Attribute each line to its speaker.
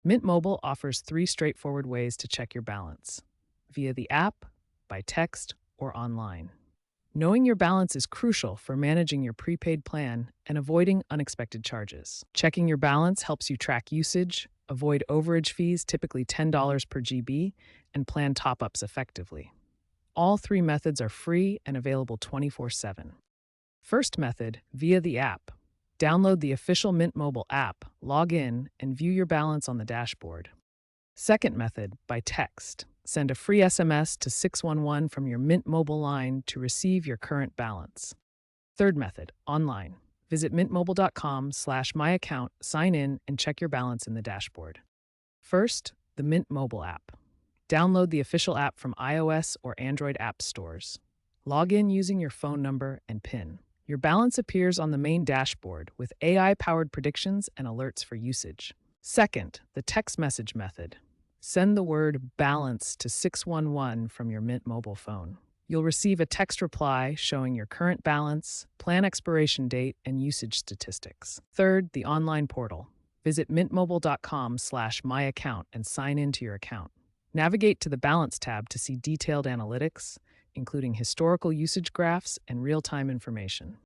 Speaker 1: Mint Mobile offers three straightforward ways to check your balance: via the app, by text, or online. Knowing your balance is crucial for managing your prepaid plan and avoiding unexpected charges. Checking your balance helps you track usage, avoid overage fees, typically $10 per GB, and plan top ups effectively. All three methods are free and available 24/7. First method, via the app. Download the official Mint Mobile app, log in, and view your balance on the dashboard. Second method, by text. Send a free SMS to 611 from your Mint Mobile line to receive your current balance. Third method, online. Visit mintmobile.com/myaccount, sign in, and check your balance in the dashboard. First, the Mint Mobile app. Download the official app from iOS or Android app stores. Log in using your phone number and PIN. Your balance appears on the main dashboard with AI-powered predictions and alerts for usage. Second, the text message method. Send the word balance to 611 from your Mint Mobile phone. You'll receive a text reply showing your current balance, plan expiration date, and usage statistics. Third, the online portal. Visit mintmobile.com/myaccount and sign into your account. Navigate to the Balance tab to see detailed analytics, including historical usage graphs and real-time information.